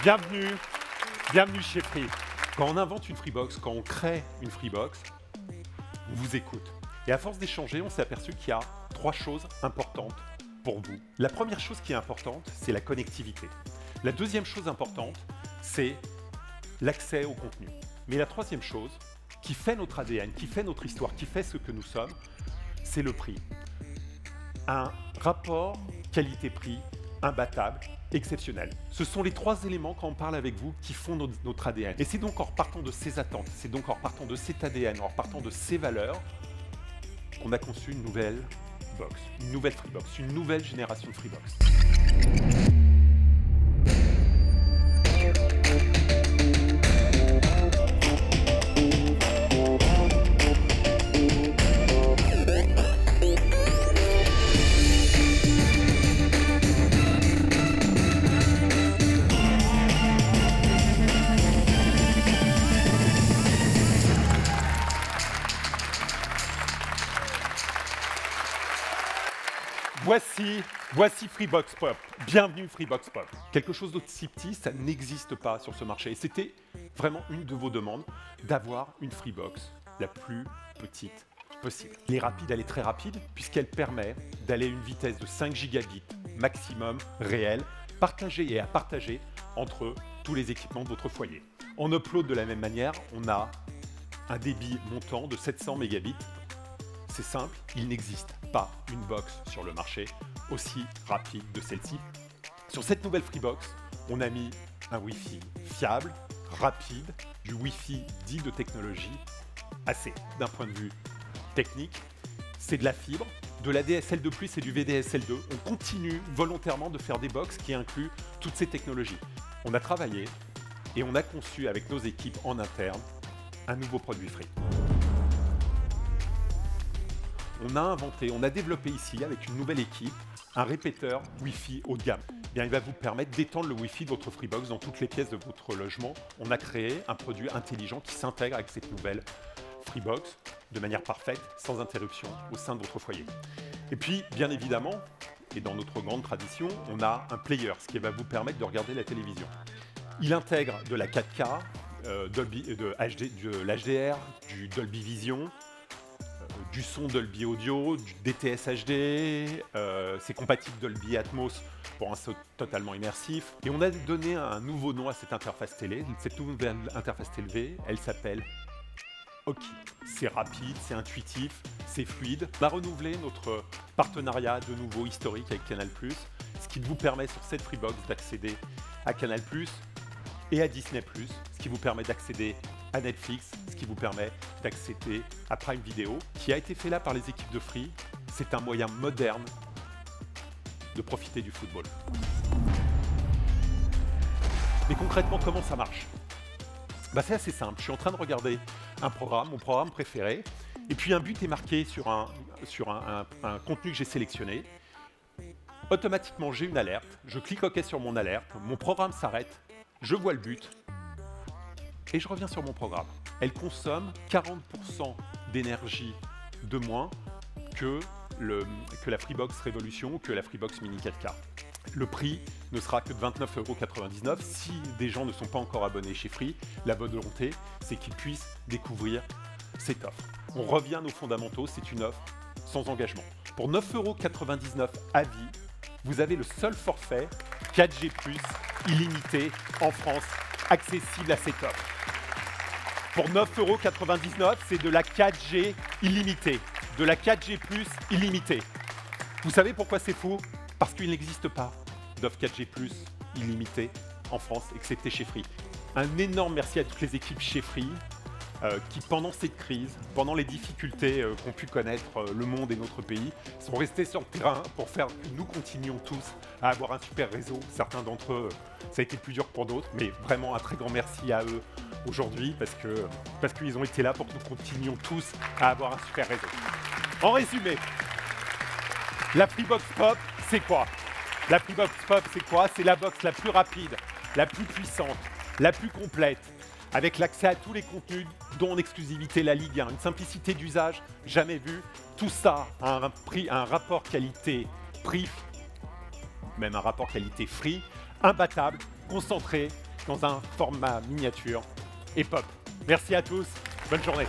Bienvenue, bienvenue chez Free. Quand on invente une Freebox, quand on crée une Freebox, on vous écoute. Et à force d'échanger, on s'est aperçu qu'il y a 3 choses importantes pour vous. La première chose qui est importante, c'est la connectivité. La deuxième chose importante, c'est l'accès au contenu. Mais la troisième chose, qui fait notre ADN, qui fait notre histoire, qui fait ce que nous sommes, c'est le prix. Un rapport qualité-prix imbattable, exceptionnel. Ce sont les 3 éléments, quand on parle avec vous, qui font notre ADN. Et c'est donc en repartant de ces attentes, c'est donc en repartant de cet ADN, en repartant de ces valeurs, qu'on a conçu une nouvelle box, une nouvelle Freebox, une nouvelle génération de Freebox. Voici Freebox Pop. Bienvenue Freebox Pop. Quelque chose d'aussi petit, ça n'existe pas sur ce marché. Et c'était vraiment une de vos demandes d'avoir une Freebox la plus petite possible. Elle est rapide, elle est très rapide, puisqu'elle permet d'aller à une vitesse de 5 gigabits maximum réel, partagée et à partager entre tous les équipements de votre foyer. En upload de la même manière, on a un débit montant de 700 mégabits. C'est simple, il n'existe pas une box sur le marché aussi rapide que celle-ci. Sur cette nouvelle Freebox, on a mis un Wi-Fi fiable, rapide, du Wi-Fi dit de technologie AC. D'un point de vue technique, c'est de la fibre, de la DSL2+, et du VDSL2. On continue volontairement de faire des box qui incluent toutes ces technologies. On a travaillé et on a conçu avec nos équipes en interne un nouveau produit Free. On a inventé, on a développé ici avec une nouvelle équipe un répéteur Wi-Fi haut de gamme. Bien, il va vous permettre d'étendre le Wi-Fi de votre Freebox dans toutes les pièces de votre logement. On a créé un produit intelligent qui s'intègre avec cette nouvelle Freebox de manière parfaite, sans interruption, au sein de votre foyer. Et puis, bien évidemment, et dans notre grande tradition, on a un player, ce qui va vous permettre de regarder la télévision. Il intègre de la 4K, de l'HDR, du Dolby Vision, du son Dolby Audio, du DTS HD, c'est compatible Dolby Atmos pour un son totalement immersif. Et on a donné un nouveau nom à cette interface télé. Cette nouvelle interface télé, elle s'appelle Oki. C'est rapide, c'est intuitif, c'est fluide. On a renouvelé notre partenariat de nouveau historique avec Canal+, ce qui vous permet sur cette Freebox d'accéder à Canal+, et à Disney+, ce qui vous permet d'accéder à Netflix, ce qui vous permet d'accéder à Prime Video, qui a été fait là par les équipes de Free. C'est un moyen moderne de profiter du football. Mais concrètement, comment ça marche? C'est assez simple. Je suis en train de regarder un programme, mon programme préféré, et puis un but est marqué sur un contenu que j'ai sélectionné. Automatiquement, j'ai une alerte. Je clique OK sur mon alerte, mon programme s'arrête, je vois le but, et je reviens sur mon programme. Elle consomme 40% d'énergie de moins que la Freebox Révolution ou que la Freebox Mini 4K. Le prix ne sera que de 29,99 €. Si des gens ne sont pas encore abonnés chez Free, la bonne volonté, c'est qu'ils puissent découvrir cette offre. On revient à nos fondamentaux, c'est une offre sans engagement. Pour 9,99 € à vie, vous avez le seul forfait 4G+, illimité en France, accessible à cette offre. Pour 9,99 €, c'est de la 4G illimitée, de la 4G+ illimitée. Vous savez pourquoi c'est faux? Parce qu'il n'existe pas d'offre 4G+ illimitée en France, excepté chez Free. Un énorme merci à toutes les équipes chez Free qui, pendant cette crise, pendant les difficultés qu'ont pu connaître le monde et notre pays, sont restés sur le terrain pour faire que nous continuions tous à avoir un super réseau. Certains d'entre eux, ça a été plus dur pour d'autres, mais vraiment un très grand merci à eux aujourd'hui parce qu'ils ont été là pour que nous continuions tous à avoir un super réseau. En résumé, la Freebox Pop, c'est quoi? La Freebox Pop, c'est quoi? C'est la box la plus rapide, la plus puissante, la plus complète, avec l'accès à tous les contenus, dont en exclusivité la Ligue 1, une simplicité d'usage jamais vue. Tout ça à un rapport qualité-prix, même un rapport qualité-free, imbattable, concentré dans un format miniature et pop. Merci à tous, bonne journée.